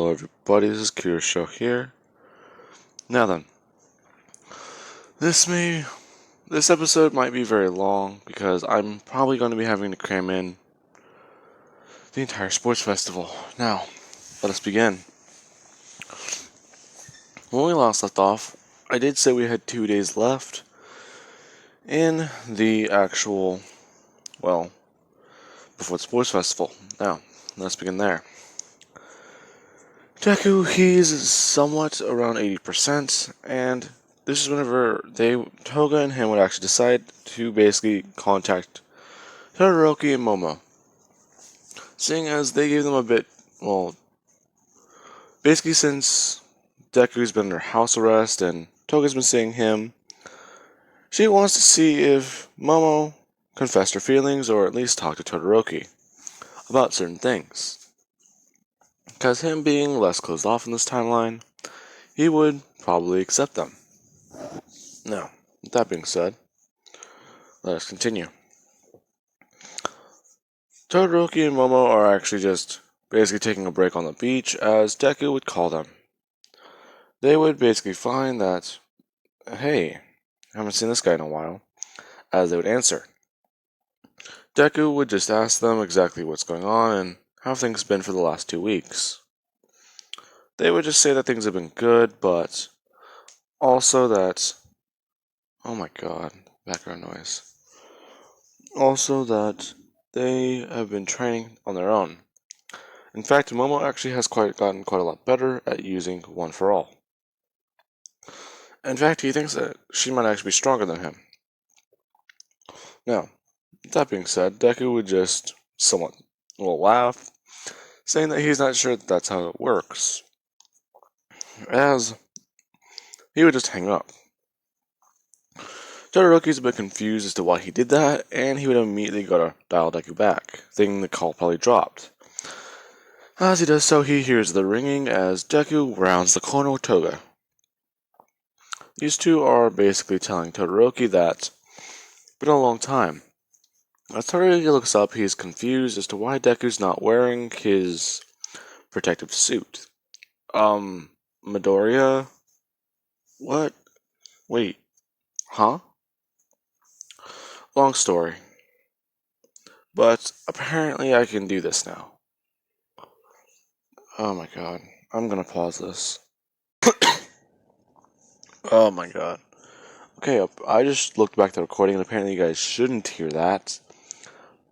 Hello everybody, this is Kira's show here. Now then, this episode might be very long because I'm probably going to be having to cram in the entire sports festival. Now, let us begin. When we last left off, I did say we had 2 days left in the actual, before the sports festival. Now, let's begin there. Deku, he's somewhat around 80%, and this is whenever Toga and him would actually decide to basically contact Todoroki and Momo. Seeing as they gave them a bit, basically since Deku's been under house arrest and Toga's been seeing him, she wants to see if Momo confessed her feelings or at least talk to Todoroki about certain things. Because him being less closed off in this timeline, he would probably accept them. Now, with that being said, let us continue. Todoroki and Momo are actually just basically taking a break on the beach, as Deku would call them. They would basically find that, hey, I haven't seen this guy in a while, as they would answer. Deku would just ask them exactly what's going on and how things have been for the last 2 weeks. They would just say that things have been good, but also that, oh my god, background noise. Also that they have been training on their own. In fact, Momo actually has gotten quite a lot better at using One for All. In fact, he thinks that she might actually be stronger than him. Now, that being said, Deku would just somewhat laugh, saying that he's not sure that that's how it works, as he would just hang up. Todoroki's a bit confused as to why he did that, and he would immediately go to dial Deku back, thinking the call probably dropped. As he does so, he hears the ringing as Deku rounds the corner with Toga. These two are basically telling Todoroki that it's been a long time. As Todoroki looks up, he is confused as to why Deku's not wearing his protective suit. Midoriya? What? Wait. Huh? Long story. But apparently I can do this now. Oh my god. I'm gonna pause this. Oh my god. Okay, I just looked back at the recording and apparently you guys shouldn't hear that.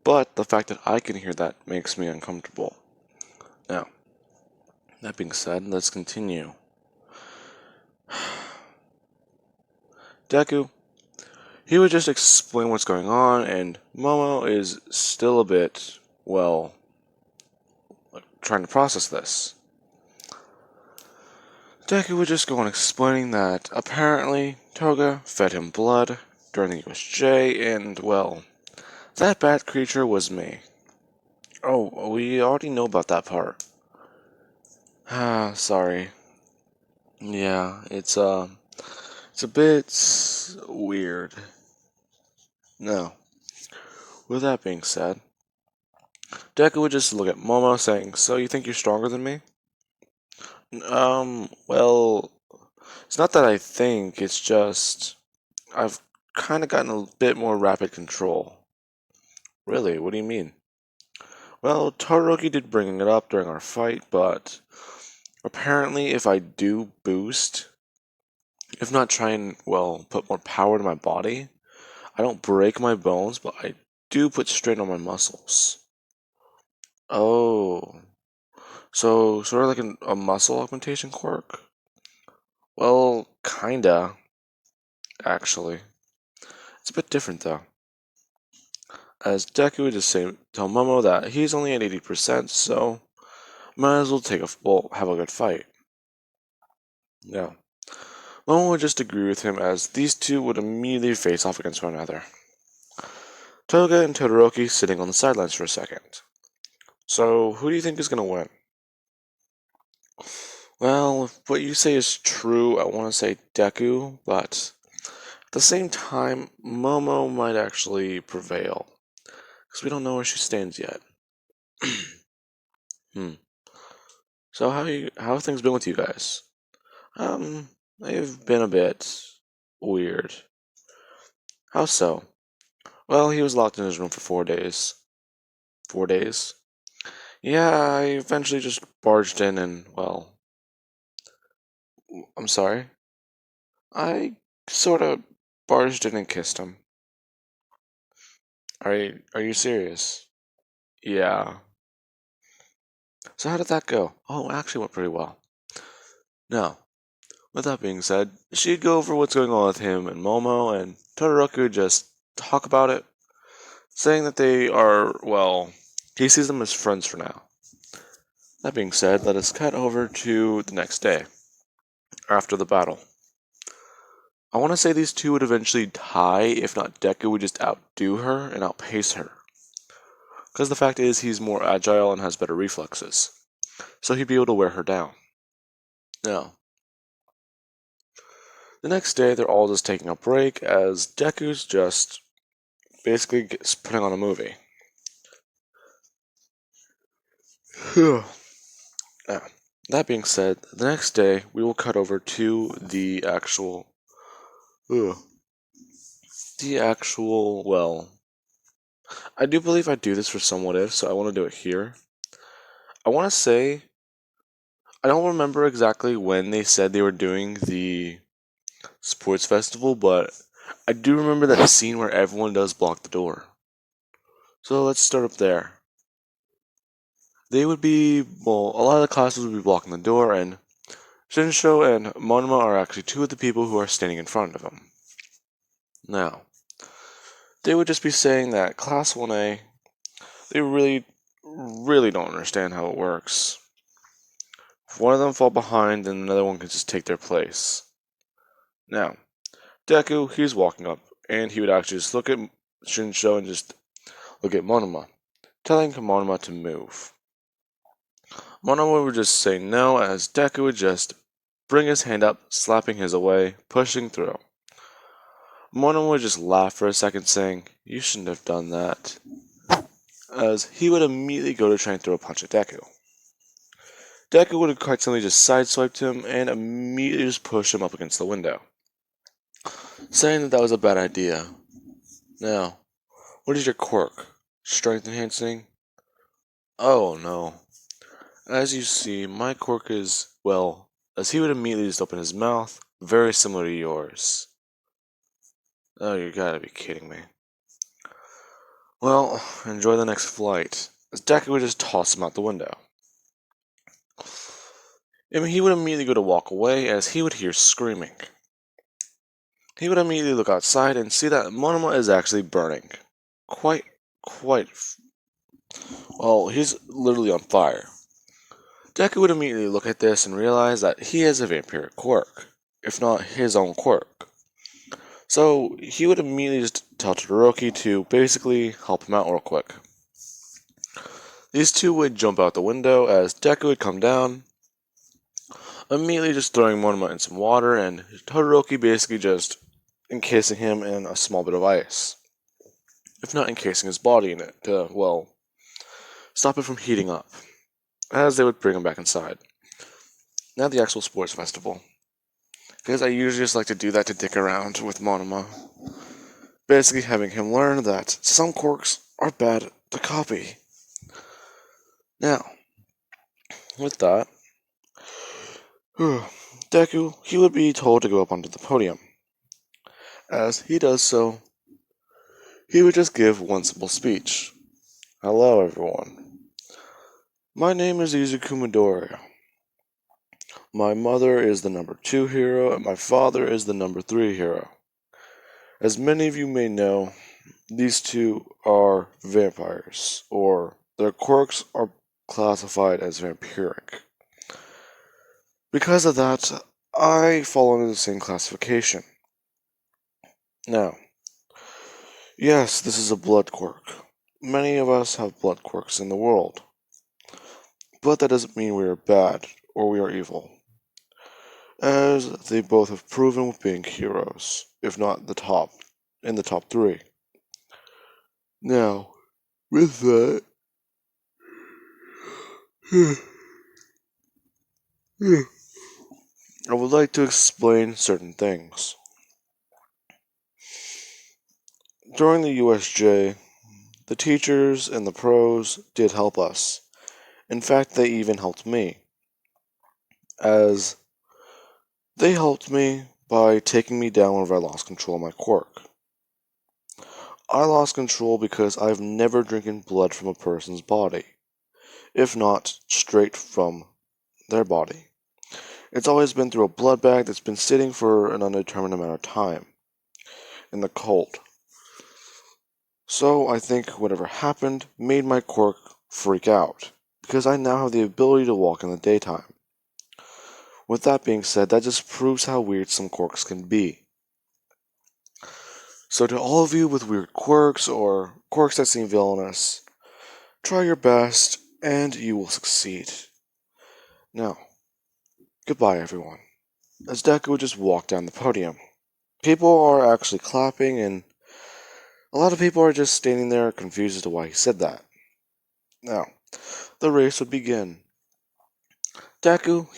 But the fact that I can hear that makes me uncomfortable. Now, that being said, let's continue. Deku, he would just explain what's going on, and Momo is still a bit, trying to process this. Deku would just go on explaining that apparently Toga fed him blood during the USJ, and that bad creature was me. Oh, we already know about that part. Sorry. Yeah, it's a bit weird. No. With that being said, Deku would just look at Momo saying, "So you think you're stronger than me?" It's not that I think, it's just I've kind of gotten a bit more rapid control. Really? What do you mean? Well, Todoroki did bring it up during our fight, but apparently if I do boost, if not try and, put more power to my body, I don't break my bones, but I do put strain on my muscles. Oh. So, sort of like a muscle augmentation quirk? Well, kinda, actually. It's a bit different, though. As Deku would just tell Momo that he's only at 80%, so might as well have a good fight. Yeah. Momo would just agree with him, as these two would immediately face off against one another. Toga and Todoroki sitting on the sidelines for a second. So, who do you think is going to win? Well, if what you say is true, I want to say Deku, but at the same time, Momo might actually prevail, because we don't know where she stands yet. So how have things been with you guys? They've been a bit weird. How so? Well, he was locked in his room for 4 days. 4 days? Yeah, I eventually just barged in and, well, I'm sorry. I sort of barged in and kissed him. Are you serious? Yeah. So how did that go? Oh, it actually went pretty well. Now, with that being said, she'd go over what's going on with him and Momo, and Todoroki would just talk about it, saying that they are, well, he sees them as friends for now. That being said, let us cut over to the next day, after the battle. I want to say these two would eventually tie if not Deku would just outdo her and outpace her. Because the fact is, he's more agile and has better reflexes. So he'd be able to wear her down. Now, the next day, they're all just taking a break as Deku's just basically putting on a movie. Now, that being said, the next day, we will cut over to ugh, well, I do believe I do this for some what if, so I want to do it here. I want to say, I don't remember exactly when they said they were doing the sports festival, but I do remember that scene where everyone does block the door. So let's start up there. They would be, well, a lot of the classes would be blocking the door, and Shinsho and Monoma are actually two of the people who are standing in front of him. Now, they would just be saying that Class 1A, they really don't understand how it works. If one of them fall behind, then another one can just take their place. Now, Deku, he's walking up, and he would actually just look at Shinsho and just look at Monoma, telling Monoma to move. Monoma would just say no, as Deku would just bring his hand up, slapping his away, pushing through. Monoma would just laugh for a second, saying, "You shouldn't have done that," as he would immediately go to try and throw a punch at Deku. Deku would have quite simply just sideswiped him and immediately just pushed him up against the window, saying that that was a bad idea. Now, what is your quirk? Strength enhancing? Oh no. As you see, my quirk is, well, as he would immediately just open his mouth, very similar to yours. Oh, you gotta be kidding me. Well, enjoy the next flight, as Deku would just toss him out the window. I mean, he would immediately go to walk away as he would hear screaming. He would immediately look outside and see that Monoma is actually burning. Quite, well, he's literally on fire. Deku would immediately look at this and realize that he has a vampiric quirk, if not his own quirk. So he would immediately just tell Todoroki to basically help him out real quick. These two would jump out the window as Deku would come down, immediately just throwing Monoma in some water, and Todoroki basically just encasing him in a small bit of ice. If not encasing his body in it to, well, stop it from heating up, as they would bring him back inside. Now the actual sports festival. Because I usually just like to do that to dick around with Monoma. Basically having him learn that some quirks are bad to copy. Now, with that, Deku, he would be told to go up onto the podium. As he does so, he would just give one simple speech. "Hello, everyone. My name is Izuku Midoriya. My mother is the number 2 hero, and my father is the number 3 hero. As many of you may know, these two are vampires, or their quirks are classified as vampiric. Because of that, I fall under the same classification. Now, yes, this is a blood quirk. Many of us have blood quirks in the world. But that doesn't mean we are bad or we are evil, as they both have proven with being heroes, if not in the top 3. Now, with that, I would like to explain certain things. During the USJ, the teachers and the pros did help us. In fact, they even helped me, as they helped me by taking me down whenever I lost control of my quirk. I lost control because I've never drinking blood from a person's body, if not straight from their body. It's always been through a blood bag that's been sitting for an undetermined amount of time in the cold. So I think whatever happened made my quirk freak out, because I now have the ability to walk in the daytime. With that being said, that just proves how weird some quirks can be. So to all of you with weird quirks or quirks that seem villainous, try your best and you will succeed. Now, goodbye everyone. As Deku just walked down the podium. People are actually clapping and a lot of people are just standing there confused as to why he said that. Now, the race would begin. Deku,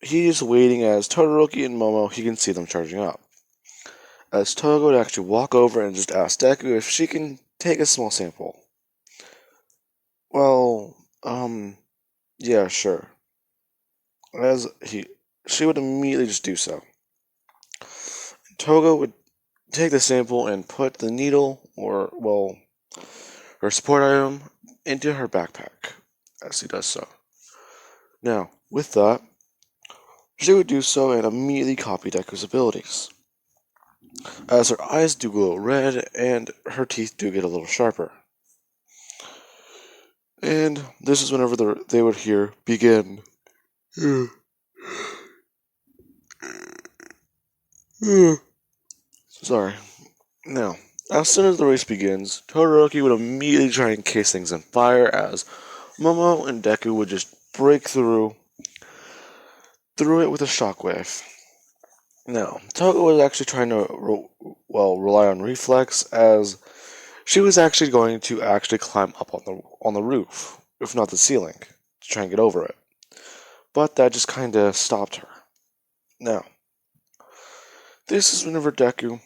he's waiting as Todoroki and Momo, he can see them charging up. As Toga would actually walk over and just ask Deku if she can take a small sample. Well, yeah, sure. She would immediately just do so. Toga would take the sample and put the needle, or, well, her support item, into her backpack, as he does so. Now, with that, she would do so and immediately copy Deku's abilities, as her eyes do glow red and her teeth do get a little sharper. And this is whenever they would hear begin. Sorry. Now, as soon as the race begins, Todoroki would immediately try and case things on fire as Momo and Deku would just break through it with a shockwave. Now, Toga was actually trying to rely on reflex as she was actually going to actually climb up on the roof, if not the ceiling, to try and get over it. But that just kind of stopped her. Now, this is whenever Deku,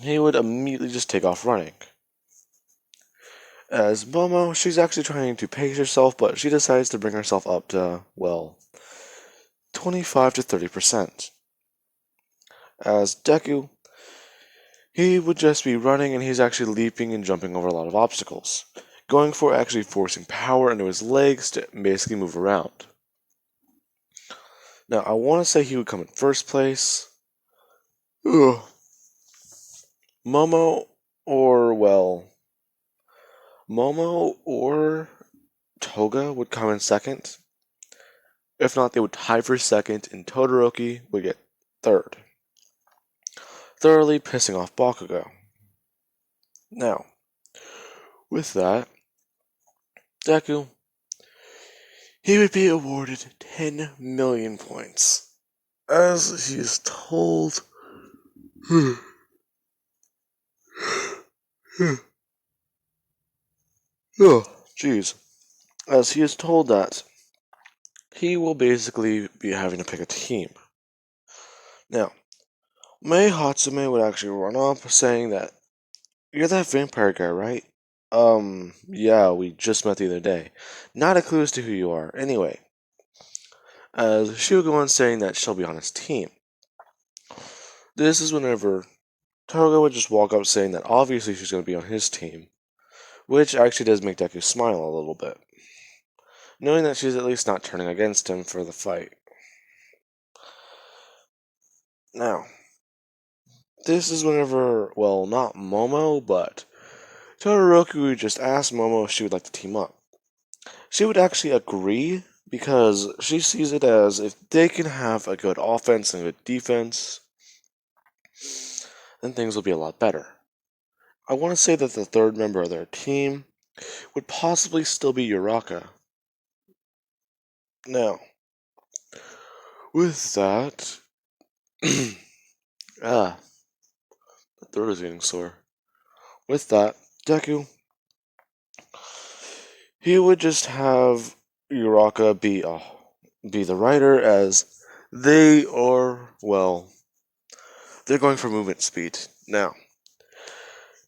he would immediately just take off running. As Momo, she's actually trying to pace herself, but she decides to bring herself up to, 25 to 30%. As Deku, he would just be running and he's actually leaping and jumping over a lot of obstacles, going for actually forcing power into his legs to basically move around. Now, I want to say he would come in first place. Ugh. Momo or Toga would come in second. If not, they would tie for second, and Todoroki would get third, thoroughly pissing off Bakugo. Now, with that, Deku, he would be awarded 10 million points, as he is told. Oh, jeez. As he is told that he will basically be having to pick a team. Now, Mei Hatsume would actually run up saying that, "You're that vampire guy, right? Yeah, we just met the other day. Not a clue as to who you are. Anyway," as she would go on saying that she'll be on his team. This is whenever Toga would just walk up saying that obviously she's going to be on his team, which actually does make Deku smile a little bit, knowing that she's at least not turning against him for the fight. Now, this is whenever, not Momo, but Todoroki would just ask Momo if she would like to team up. She would actually agree because she sees it as if they can have a good offense and a good defense, then things will be a lot better. I want to say that the third member of their team would possibly still be Uraka. Now, with that, my throat is getting sore. With that, Deku, he would just have Uraka be the writer, as they are, well, they're going for movement speed. Now,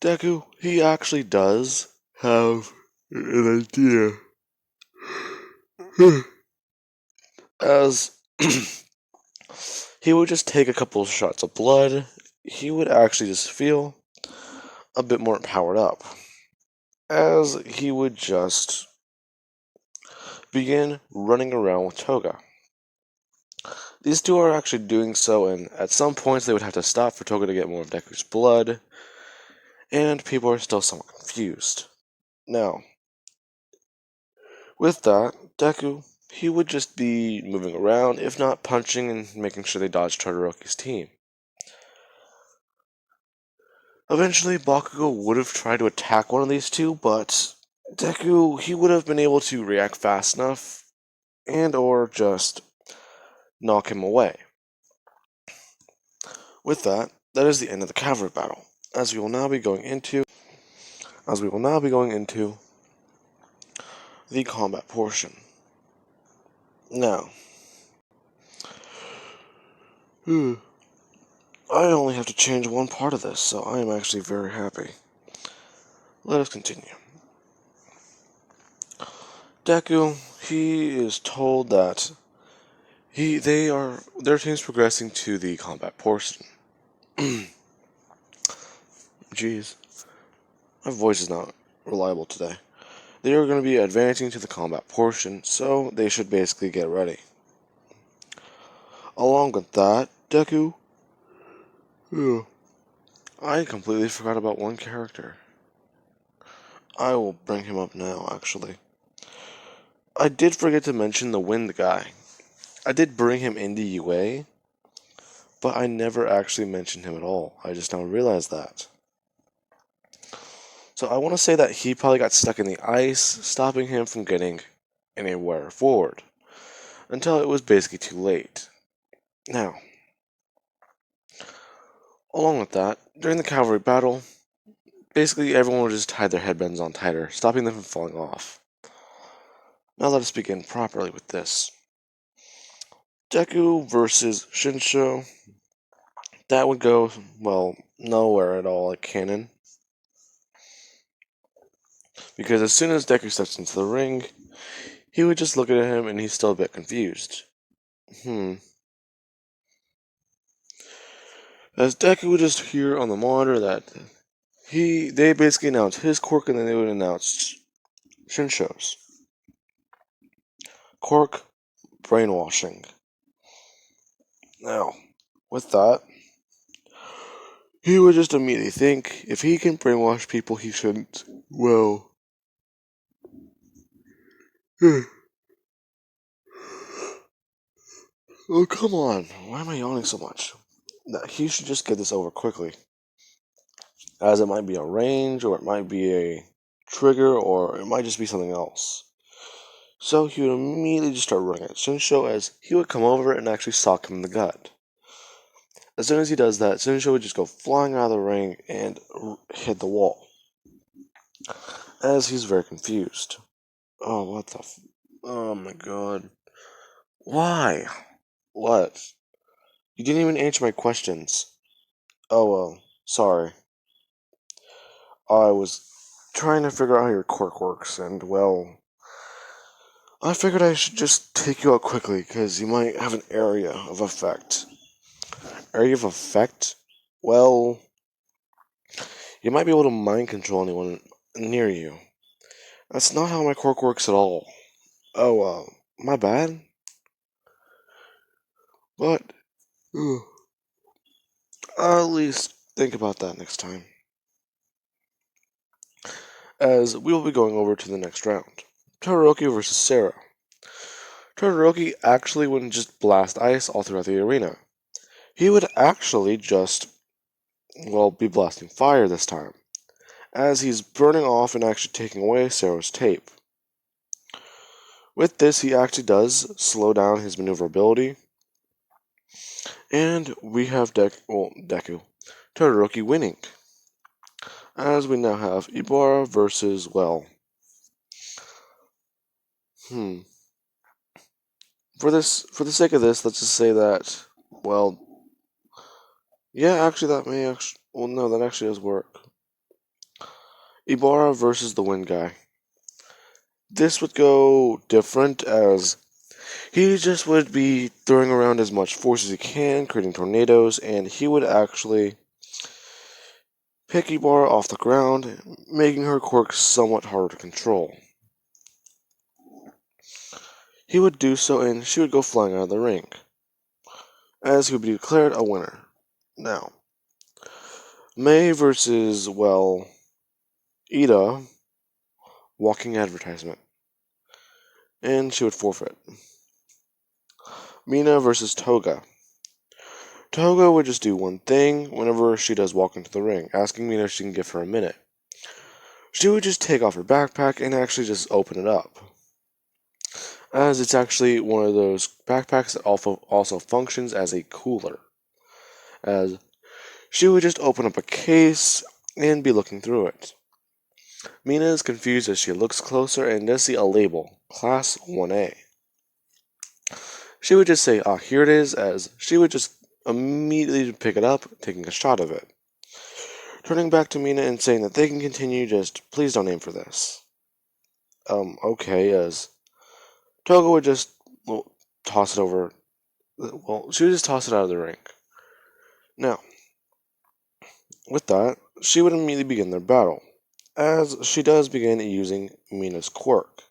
Deku, he actually does have an idea. As he would just take a couple of shots of blood, he would actually just feel a bit more powered up. As he would just begin running around with Toga. These two are actually doing so, and at some points they would have to stop for Toga to get more of Deku's blood, and people are still somewhat confused. Now, with that, Deku, he would just be moving around, if not punching and making sure they dodge Todoroki's team. Eventually, Bakugo would have tried to attack one of these two, but Deku, he would have been able to react fast enough and or just knock him away. With that, that is the end of the cavalry battle, as we will now be going into the combat portion. Now, I only have to change one part of this, so I am actually very happy. Let us continue. Deku, he is told that their team's progressing to the combat portion. Jeez, my voice is not reliable today. They are going to be advancing to the combat portion, so they should basically get ready. Along with that, Deku, I completely forgot about one character. I will bring him up now, actually. I did forget to mention the wind guy. I did bring him into UA, but I never actually mentioned him at all. I just now realized that. So I want to say that he probably got stuck in the ice, stopping him from getting anywhere forward, until it was basically too late. Now, along with that, during the cavalry battle, basically everyone would just tie their headbands on tighter, stopping them from falling off. Now let us begin properly with this. Deku versus Shinsho. That would go, well, nowhere at all like canon. Because as soon as Deku steps into the ring, he would just look at him and he's still a bit confused. As Deku would just hear on the monitor that they basically announced his quirk and then they would announce Shinsho's. Quirk, brainwashing. Now, with that, he would just immediately think if he can brainwash people, he shouldn't. Well. Oh, come on. Why am I yawning so much? He should just get this over quickly. As it might be a range, or it might be a trigger, or it might just be something else. So he would immediately just start running at Shinsho, as he would come over and actually sock him in the gut. As soon as he does that, Shinsho would just go flying out of the ring and hit the wall. As he's very confused. Oh, what the oh my god. Why? What? You didn't even answer my questions. Oh well, sorry. I was trying to figure out how your quirk works, and well, I figured I should just take you out quickly, because you might have an area of effect. Area of effect? Well, you might be able to mind control anyone near you. That's not how my quirk works at all. Oh, my bad? But, I'll at least think about that next time. As we will be going over to the next round. Todoroki versus Sarah. Todoroki actually wouldn't just blast ice all throughout the arena. He would actually just, well, be blasting fire this time, as he's burning off and actually taking away Sarah's tape. With this, he actually does slow down his maneuverability, and we have Deku, Todoroki winning, as we now have Ibarra versus, well, For the sake of this, let's just say that, well, yeah, actually that may actually, well, no, that actually does work. Ibarra versus the Wind Guy. This would go different as he just would be throwing around as much force as he can, creating tornadoes, and he would actually pick Ibarra off the ground, making her quirk somewhat harder to control. He would do so and she would go flying out of the ring, as he would be declared a winner. Now, May versus, well, Ida, walking advertisement, and she would forfeit. Mina versus Toga. Toga would just do one thing whenever she does walk into the ring, asking Mina if she can give her a minute. She would just take off her backpack and actually just open it up, as it's actually one of those backpacks that also functions as a cooler, as she would just open up a case and be looking through it. Mina is confused as she looks closer and does see a label, Class 1A. She would just say, here it is, as she would just immediately pick it up, taking a shot of it. Turning back to Mina and saying that they can continue, just please don't aim for this. Okay, as Toga would just toss it over. Well, she would just toss it out of the ring. Now, with that, she would immediately begin their battle, as she does begin using Mina's quirk.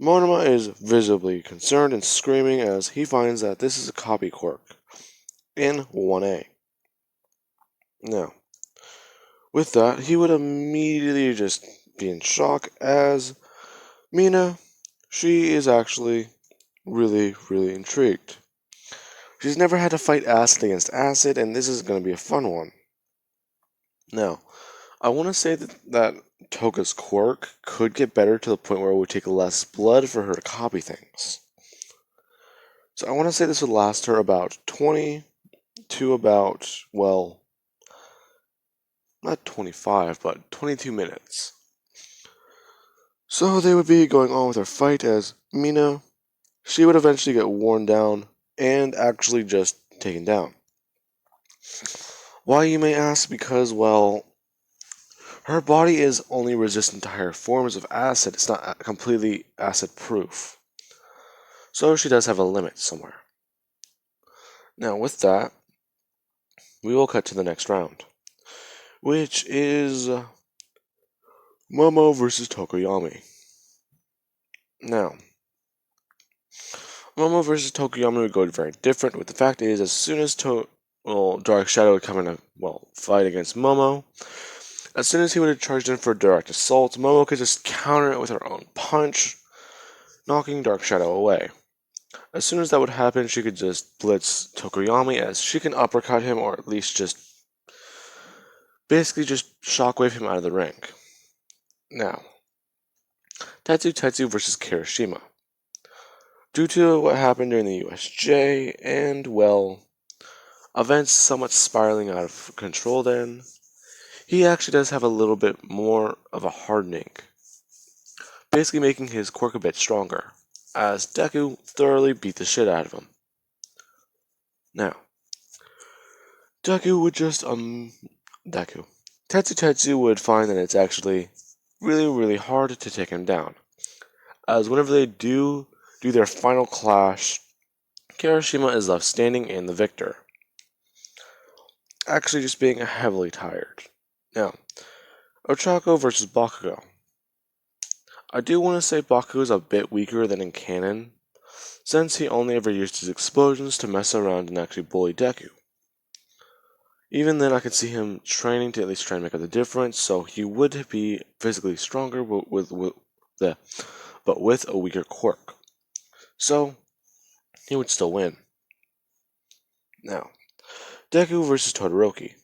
Monoma is visibly concerned and screaming as he finds that this is a copy quirk in 1A. Now, with that, he would immediately just be in shock as Mina, she is actually really, really intrigued. She's never had to fight acid against acid, and this is going to be a fun one. Now, I want to say that Toga's quirk could get better to the point where it would take less blood for her to copy things. So I want to say this would last her about 20 to about, well, not 25, but 22 minutes. So they would be going on with their fight as Mina, she would eventually get worn down and actually just taken down. Why, you may ask? Because, well, her body is only resistant to higher forms of acid. It's not completely acid proof. So she does have a limit somewhere. Now, with that, we will cut to the next round, which is Momo versus Tokoyami. Now, Momo versus Tokoyami would go very different, with the fact is, as soon as Dark Shadow would come in a, fight against Momo, as soon as he would have charged in for a direct assault, Momo could just counter it with her own punch, knocking Dark Shadow away. As soon as that would happen, she could just blitz Tokoyami, as she can uppercut him, or at least just basically just shockwave him out of the ring. Now, Tetsu versus Kirishima. Due to what happened during the USJ, and, well, events somewhat spiraling out of control then, he actually does have a little bit more of a hardening, basically making his quirk a bit stronger, as Deku thoroughly beat the shit out of him. Now, Deku would just, Tetsu would find that it's actually really, really hard to take him down, as whenever they do their final clash, Kirishima is left standing and the victor, actually just being heavily tired. Now, Ochako versus Bakugo. I do want to say Bakugo is a bit weaker than in canon, since he only ever used his explosions to mess around and actually bully Deku. Even then, I could see him training to at least try and make up the difference, so he would be physically stronger but with a weaker quirk. So, he would still win. Now, Deku versus Todoroki.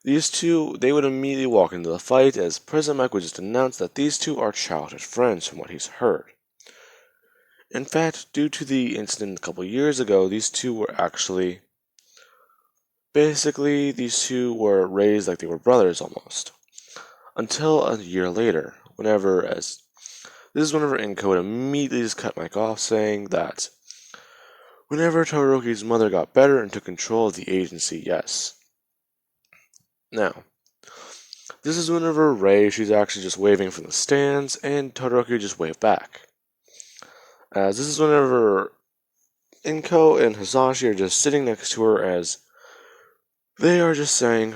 These two, they would immediately walk into the fight, as President Mike would just announce that these two are childhood friends from what he's heard. In fact, due to the incident a couple years ago, these two were actually... Basically, these two were raised like they were brothers almost. Until a year later, whenever, as This is whenever Inko would immediately just cut Mike off, saying that whenever Todoroki's mother got better and took control of the agency, yes. Now, this is whenever Rei, she's actually just waving from the stands, and Todoroki just waved back. As this is whenever Inko and Hisashi are just sitting next to her as they are just saying,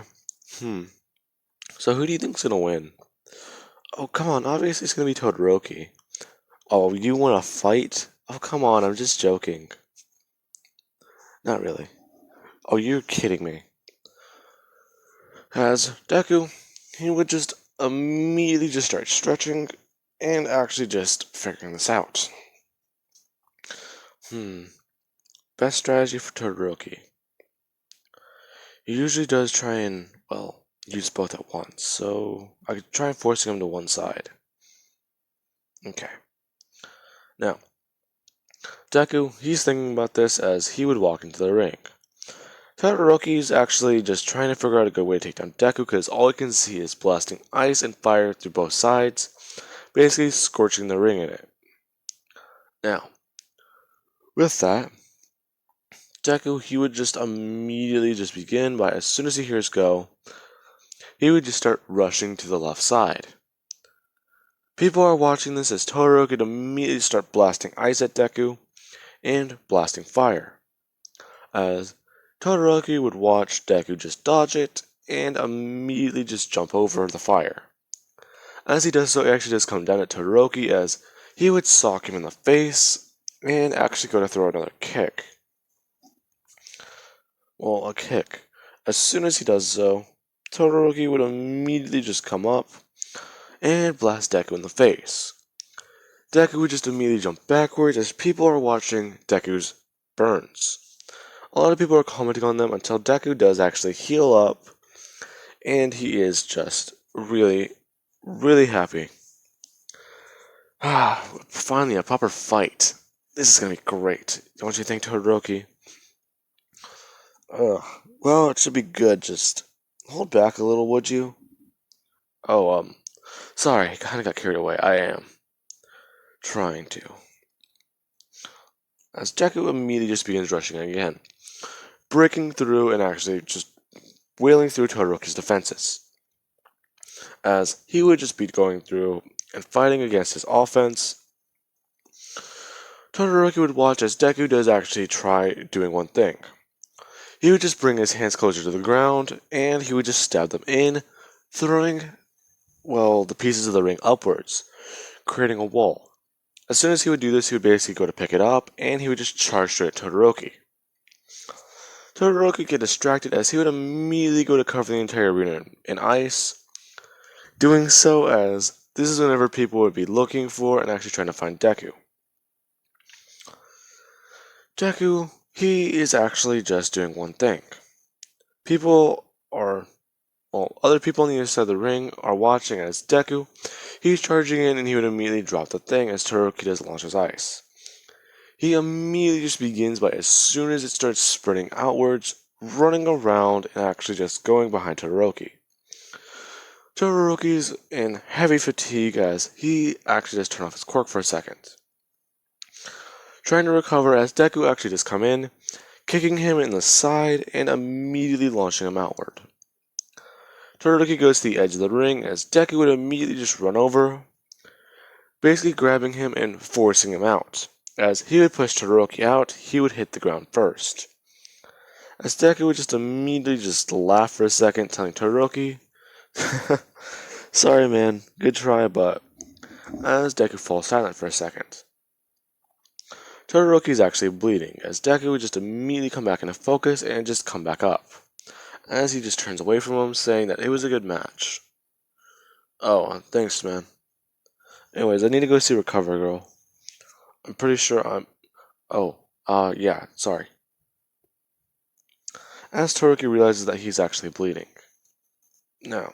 so who do you think's gonna win? Oh, come on, obviously it's gonna be Todoroki. Oh, you wanna fight? Oh, come on, I'm just joking. Not really. Oh, you're kidding me. As Deku, he would just immediately just start stretching and actually just figuring this out. Best strategy for Todoroki. He usually does try and, well, use both at once, so I could try forcing him to one side. Okay. Now, Deku, he's thinking about this as he would walk into the ring. Todoroki's actually just trying to figure out a good way to take down Deku because all he can see is blasting ice and fire through both sides, basically scorching the ring in it. Now, with that, Deku, he would just immediately just begin by, as soon as he hears go, he would just start rushing to the left side. People are watching this as Todoroki would immediately start blasting ice at Deku and blasting fire. As Todoroki would watch Deku just dodge it and immediately just jump over the fire. As he does so, he actually does come down at Todoroki as he would sock him in the face and actually go to throw another kick. Well, a kick. As soon as he does so, Todoroki would immediately just come up and blast Deku in the face. Deku would just immediately jump backwards as people are watching Deku's burns. A lot of people are commenting on them until Deku does actually heal up, and he is just really, really happy. Finally, a proper fight. This is gonna be great. Don't you think, Todoroki? Well, it should be good. Just hold back a little, would you? Oh, sorry, I kinda got carried away. I am trying to. As Deku immediately just begins rushing again, breaking through and actually just wailing through Todoroki's defenses. As he would just be going through and fighting against his offense, Todoroki would watch as Deku does actually try doing one thing. He would just bring his hands closer to the ground, and he would just stab them in, throwing, well, the pieces of the ring upwards, creating a wall. As soon as he would do this, he would basically go to pick it up, and he would just charge straight at Todoroki. Todoroki would get distracted as he would immediately go to cover the entire arena in ice, doing so as this is whenever people would be looking for and actually trying to find Deku. Deku, he is actually just doing one thing. Other people on the other side of the ring are watching as Deku, he's charging in and he would immediately drop the thing as Todoroki does launch his ice. He immediately just begins by, as soon as it starts spreading outwards, running around and actually just going behind Todoroki. Todoroki's in heavy fatigue as he actually just turned off his quirk for a second. Trying to recover as Deku actually just come in, kicking him in the side and immediately launching him outward. Todoroki goes to the edge of the ring as Deku would immediately just run over, basically grabbing him and forcing him out. As he would push Todoroki out, he would hit the ground first. As Deku would just immediately just laugh for a second, telling Todoroki, sorry man, good try, but as Deku falls silent for a second. Todoroki is actually bleeding, as Deku would just immediately come back into focus and just come back up, as he just turns away from him, saying that it was a good match. Oh, thanks, man. Anyways, I need to go see Recover Girl. I'm pretty sure yeah, sorry. As Todoroki realizes that he's actually bleeding. Now,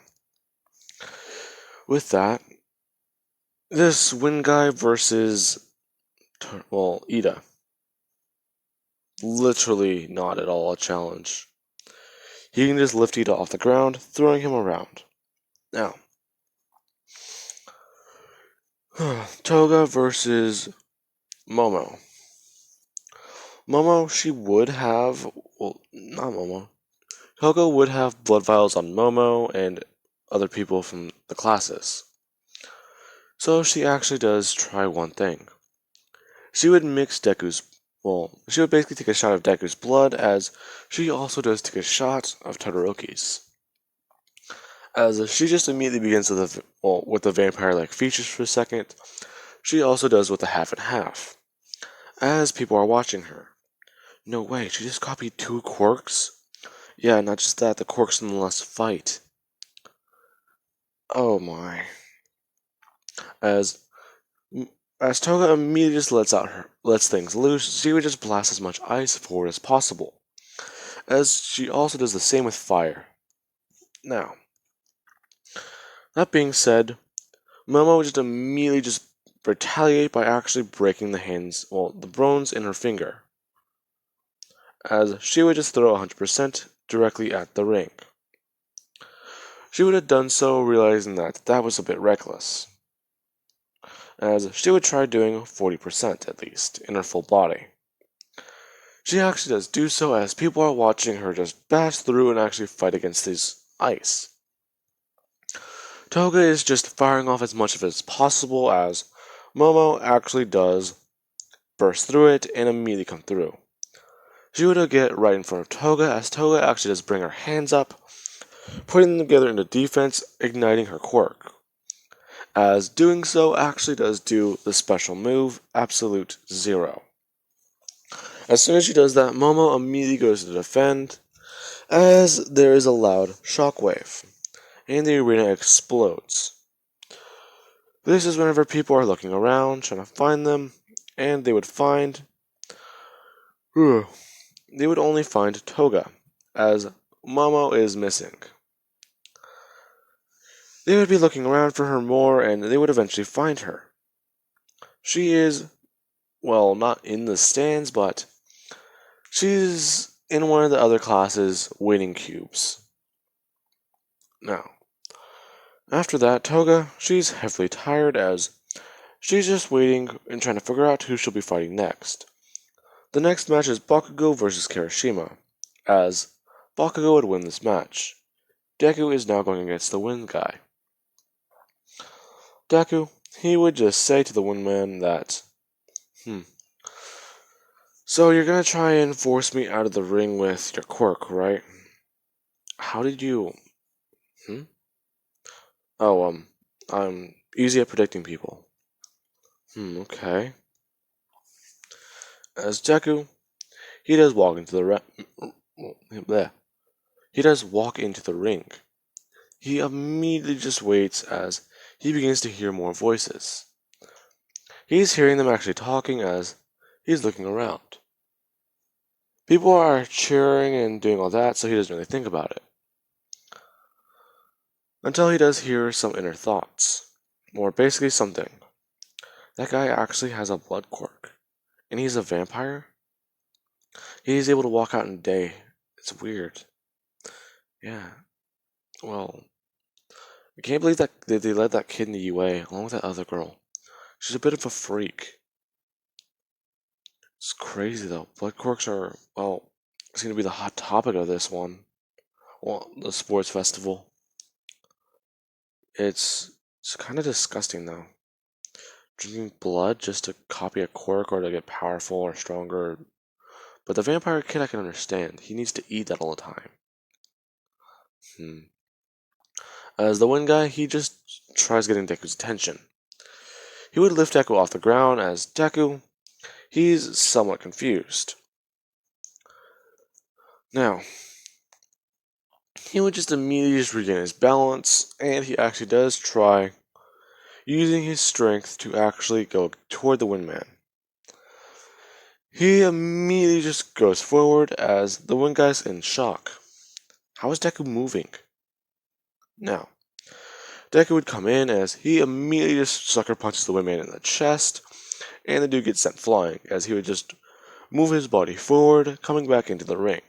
with that, this Wind Guy versus, Ida. Literally not at all a challenge. He can just lift Ida off the ground, throwing him around. Now, Toga versus Momo. Momo, she would have, well, not Momo. Toga would have blood vials on Momo and other people from the classes. So she actually does try one thing. She would mix Deku's, well, she would basically take a shot of Deku's blood, as she also does take a shot of Todoroki's. As she just immediately begins with the vampire-like features for a second, she also does with the half and half, as people are watching her. No way, she just copied 2 quirks? Yeah, not just that, the quirks in the last fight. Oh my. As as Toga immediately just lets things loose, she would just blast as much ice forward as possible. As she also does the same with fire. Now, that being said, Momo would just immediately just retaliate by actually breaking the bones in her finger, as she would just throw 100% directly at the ring. She would have done so realizing that was a bit reckless, as she would try doing 40% at least in her full body. She actually does do so as people are watching her just bash through and actually fight against this ice. Toga is just firing off as much of it as possible, as Momo actually does burst through it and immediately come through. She would get right in front of Toga, as Toga actually does bring her hands up, putting them together into defense, igniting her quirk. As doing so actually does do the special move, Absolute Zero. As soon as she does that, Momo immediately goes to defend, as there is a loud shockwave, and the arena explodes. This is whenever people are looking around, trying to find them, and they would only find Toga, as Momo is missing. They would be looking around for her more, and they would eventually find her. She is, well, not in the stands, but she's in one of the other classes' waiting cubes. Now, after that, Toga, she's heavily tired, as she's just waiting and trying to figure out who she'll be fighting next. The next match is Bakugo versus Kirishima, as Bakugo would win this match. Deku is now going against the wind guy. Deku, he would just say to the windman that, so you're gonna try and force me out of the ring with your quirk, right? How did you, hmm? Oh, I'm easy at predicting people. Okay. As Deku, he does walk into he does walk into the ring. He immediately just waits as he begins to hear more voices. He's hearing them actually talking as he's looking around. People are cheering and doing all that, so he doesn't really think about it. Until he does hear some inner thoughts. Or basically something. That guy actually has a blood quirk. And he's a vampire? He's able to walk out in the day. It's weird. Yeah. Well, I can't believe that they let that kid in the UA along with that other girl. She's a bit of a freak. It's crazy though. Blood quirks are, well, it's going to be the hot topic of this one. Well, the sports festival. It's kind of disgusting though. Drinking blood just to copy a quirk or to get powerful or stronger. But the vampire kid I can understand. He needs to eat that all the time. As the one guy, he just tries getting Deku's attention. He would lift Deku off the ground as Deku, he's somewhat confused. Now, he would just immediately just regain his balance, and he actually does try using his strength to actually go toward the Windman. He immediately just goes forward as the Wind guy's in shock. How is Deku moving? Now, Deku would come in as he immediately just sucker punches the Windman in the chest, and the dude gets sent flying as he would just move his body forward, coming back into the ring,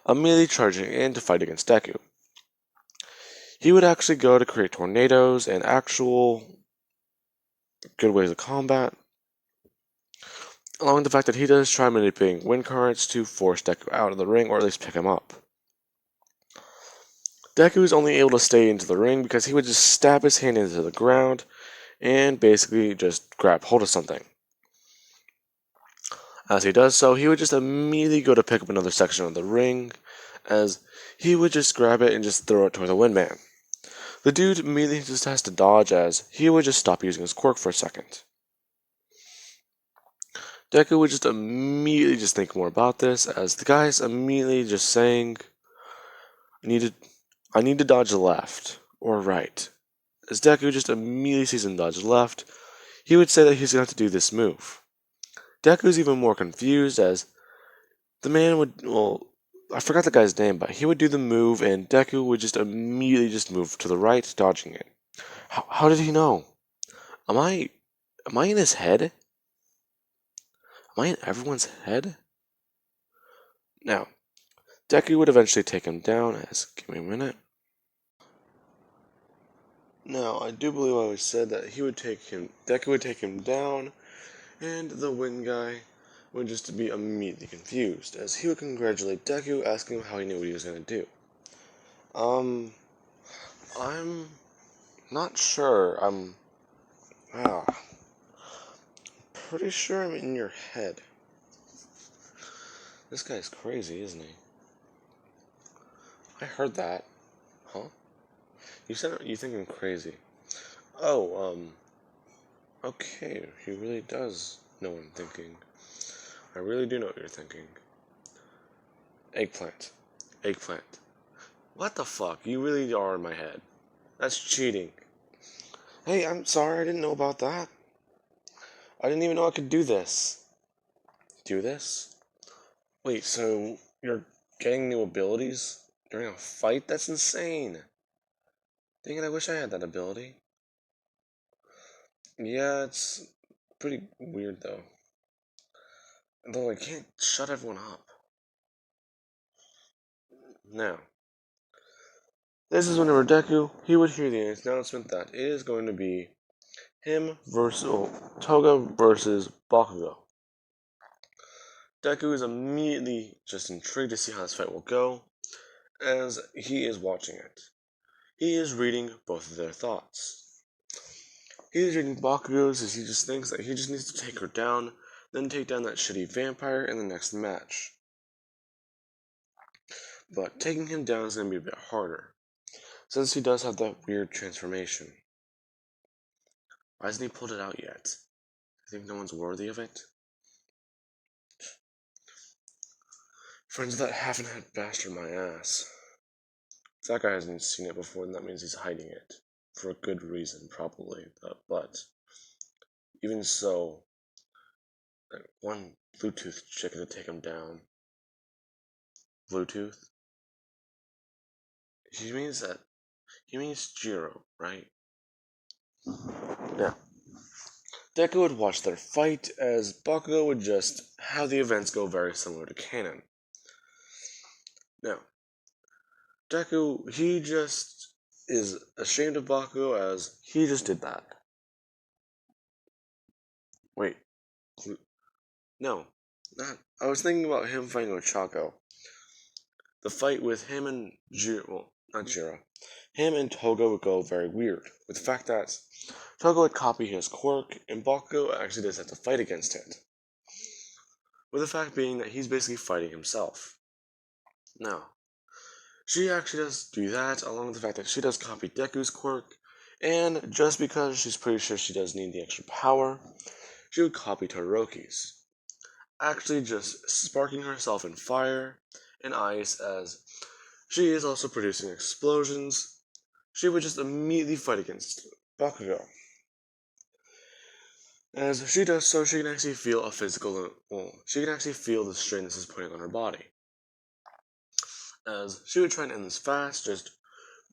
immediately charging in to fight against Deku. He would actually go to create tornadoes and actual good ways of combat, along with the fact that he does try manipulating wind currents to force Deku out of the ring, or at least pick him up. Deku is only able to stay into the ring because he would just stab his hand into the ground and basically just grab hold of something. As he does so, he would just immediately go to pick up another section of the ring, as he would just grab it and just throw it toward the Windman. The dude immediately just has to dodge, as he would just stop using his quirk for a second. Deku would just immediately just think more about this, as the guy's immediately just saying, I need to dodge left or right. As Deku just immediately sees him dodge left, he would say that he's going to have to do this move. Deku's even more confused, as the man would, well, I forgot the guy's name, but he would do the move and Deku would just immediately just move to the right, dodging it. How did he know? Am I in his head? Am I in everyone's head? Now, Deku would eventually take him down, as, give me a minute. Now, I do believe I always said that Deku would take him down, and the wind guy would just be immediately confused, as he would congratulate Deku, asking him how he knew what he was going to do. I'm not sure. Ah, pretty sure I'm in your head. This guy's crazy, isn't he? I heard that. Huh? You said you think I'm crazy. Oh, okay, he really does know what I'm thinking. I really do know what you're thinking. Eggplant. Eggplant. What the fuck? You really are in my head. That's cheating. Hey, I'm sorry, I didn't know about that. I didn't even know I could do this. Do this? Wait, so you're getting new abilities during a fight? That's insane. Dang it, I wish I had that ability. Yeah, it's pretty weird though. Though I can't shut everyone up. Now, this is whenever Deku, he would hear the announcement that it is going to be Toga versus Bakugo. Deku is immediately just intrigued to see how this fight will go, as he is watching it. He is reading both of their thoughts. He is reading Bakugo's as he just thinks that he just needs to take her down, then take down that shitty vampire in the next match. But taking him down is going to be a bit harder, since he does have that weird transformation. Why hasn't he pulled it out yet? I think no one's worthy of it? Friends, that half-and-head bastard my ass. If that guy hasn't seen it before, then that means he's hiding it. For a good reason, probably. But even so, that one Bluetooth chick to take him down. Bluetooth? He means Jiro, right? Now, Deku would watch their fight, as Bakugo would just have the events go very similar to canon. Now, Deku, he just is ashamed of Bakugo, as he just did that. Wait, no, not. I was thinking about him fighting with Chaco. The fight with him and not Jiro. Him and Toga would go very weird, with the fact that Toga would copy his quirk, and Bakugo actually does have to fight against it. With the fact being that he's basically fighting himself. Now, she actually does do that, along with the fact that she does copy Deku's quirk, and just because she's pretty sure she does need the extra power, she would copy Todoroki's, actually just sparking herself in fire and ice, as she is also producing explosions. She would just immediately fight against Bakugo. As she does so, she can actually feel she can actually feel the strain this is putting on her body. As she would try and end this fast, just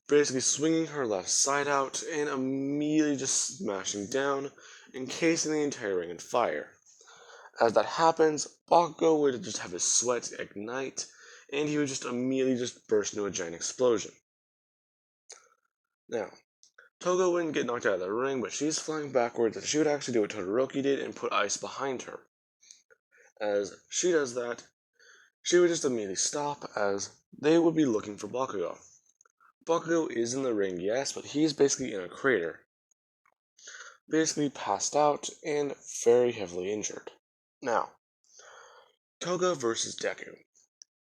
basically swinging her left side out and immediately just smashing down, encasing the entire ring in fire. As that happens, Bakugo would just have his sweat ignite, and he would just immediately just burst into a giant explosion. Now, Toga wouldn't get knocked out of the ring, but she's flying backwards, and she would actually do what Todoroki did and put ice behind her. As she does that, she would just immediately stop, as they would be looking for Bakugo. Bakugo is in the ring, yes, but he's basically in a crater, basically passed out and very heavily injured. Now, Toga versus Deku.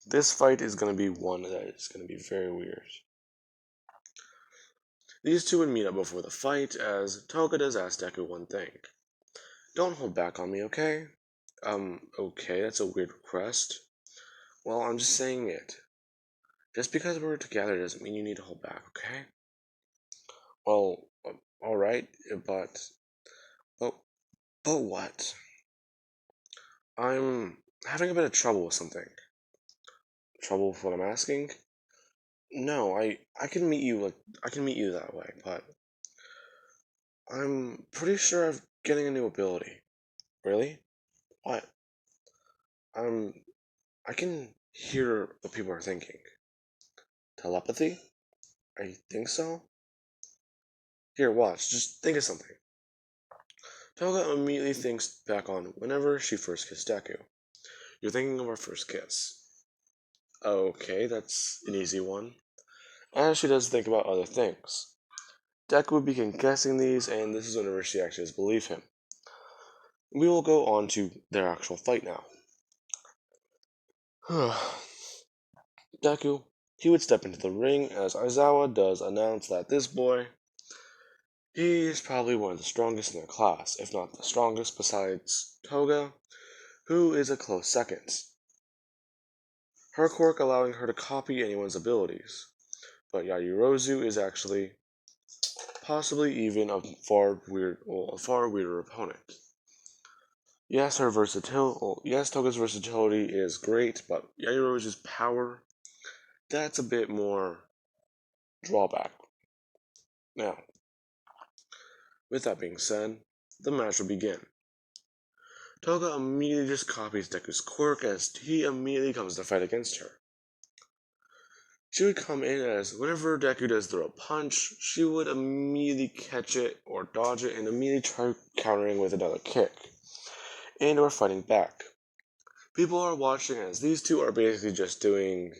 This fight is going to be one that is going to be very weird. These two would meet up before the fight, as Toga does ask Deku one thing. Don't hold back on me, okay? Okay, that's a weird request. Well, I'm just saying it. Just because we're together doesn't mean you need to hold back, okay? Well, alright, but, but what? I'm having a bit of trouble with something. Trouble with what I'm asking? No, I can meet you I can meet you that way, but I'm pretty sure I'm getting a new ability. Really? What? Um, I can hear what people are thinking. Telepathy? I think so. Here, watch. Just think of something. Toga immediately thinks back on whenever she first kissed Deku. You're thinking of our first kiss. Okay, that's an easy one. And she does think about other things. Deku would begin guessing these, and this is whenever she actually does believe him. We will go on to their actual fight now. Deku, he would step into the ring as Aizawa does announce that this boy, he is probably one of the strongest in their class, if not the strongest besides Toga, who is a close second. Her quirk allowing her to copy anyone's abilities, but Yajirozu is actually possibly even a far weirder opponent. Yes, Toga's versatility is great, but Yajirozu's power, that's a bit more drawback. Now, with that being said, the match will begin. Toga immediately just copies Deku's quirk as he immediately comes to fight against her. She would come in as whenever Deku does throw a punch, she would immediately catch it or dodge it and immediately try countering with another kick, and or fighting back. People are watching as these two are basically just doing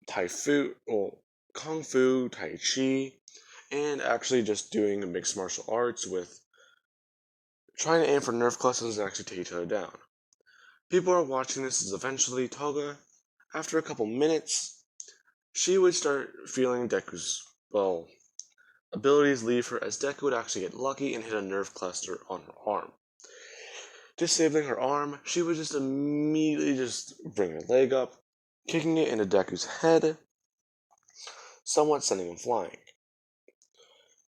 Kung Fu, Tai Chi, and actually just doing mixed martial arts with trying to aim for nerf clusters and actually take each other down. People are watching this as eventually Toga, after a couple minutes, she would start feeling Deku's, abilities leave her as Deku would actually get lucky and hit a nerve cluster on her arm. Disabling her arm, she would just immediately just bring her leg up, kicking it into Deku's head, somewhat sending him flying.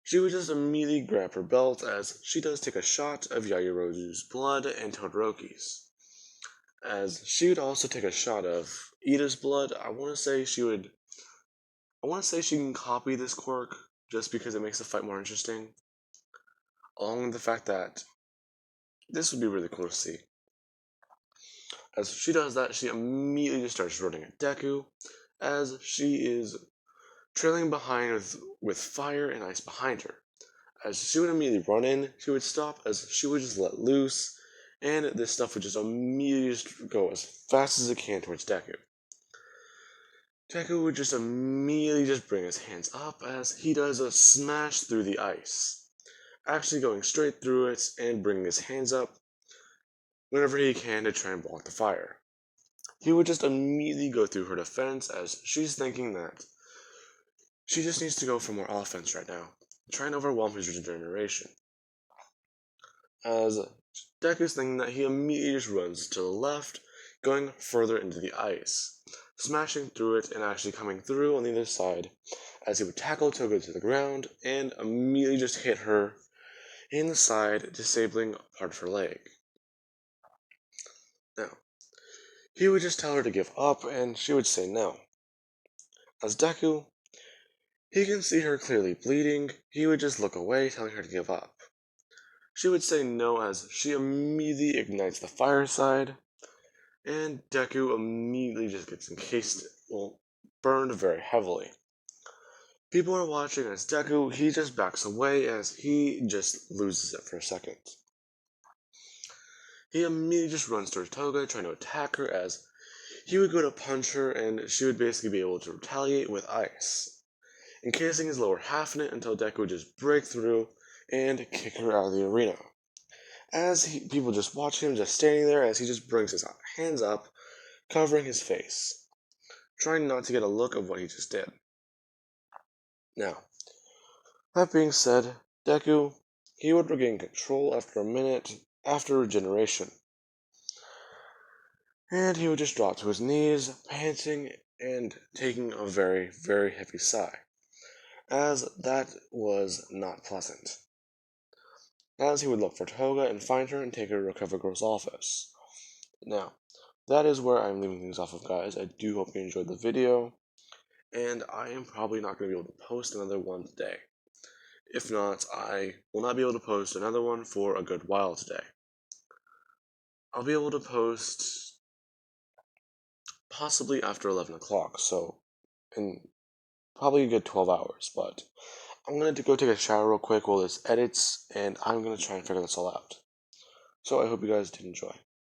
She would just immediately grab her belt as she does take a shot of Yajirozu's blood and Todoroki's. As she would also take a shot of Ida's blood, I want to say she can copy this quirk just because it makes the fight more interesting. Along with the fact that this would be really cool to see. As she does that, she immediately just starts running at Deku, as she is trailing behind with fire and ice behind her. As she would immediately run in, she would stop as she would just let loose, and this stuff would just immediately just go as fast as it can towards Deku. Deku would just immediately just bring his hands up as he does a smash through the ice, actually going straight through it and bringing his hands up whenever he can to try and block the fire. He would just immediately go through her defense as she's thinking that she just needs to go for more offense right now, try and overwhelm his regeneration. As Deku's thinking that he immediately just runs to the left, going further into the ice, smashing through it and actually coming through on the other side as he would tackle Toga to the ground and immediately just hit her in the side, disabling part of her leg. Now, he would just tell her to give up and she would say no. As Deku, he can see her clearly bleeding, he would just look away, telling her to give up. She would say no as she immediately ignites the fireside, and Deku immediately just gets burned very heavily. People are watching as Deku, he just backs away as he just loses it for a second. He immediately just runs towards Toga, trying to attack her as he would go to punch her and she would basically be able to retaliate with ice, encasing his lower half in it until Deku would just break through and kick her out of the arena. People just watch him just standing there as he just brings his hands up, covering his face, trying not to get a look of what he just did. Now, that being said, Deku, he would regain control after a minute after regeneration. And he would just drop to his knees, panting and taking a very, very heavy sigh, as that was not pleasant. As he would look for Toga and find her and take her to Recover Girl's office. Now, that is where I'm leaving things off of, guys. I do hope you enjoyed the video, and I am probably not going to be able to post another one today. If not, I will not be able to post another one for a good while today. I'll be able to post possibly after 11 o'clock, so in probably a good 12 hours, but I'm going to go take a shower real quick while this edits, and I'm going to try and figure this all out. So I hope you guys did enjoy.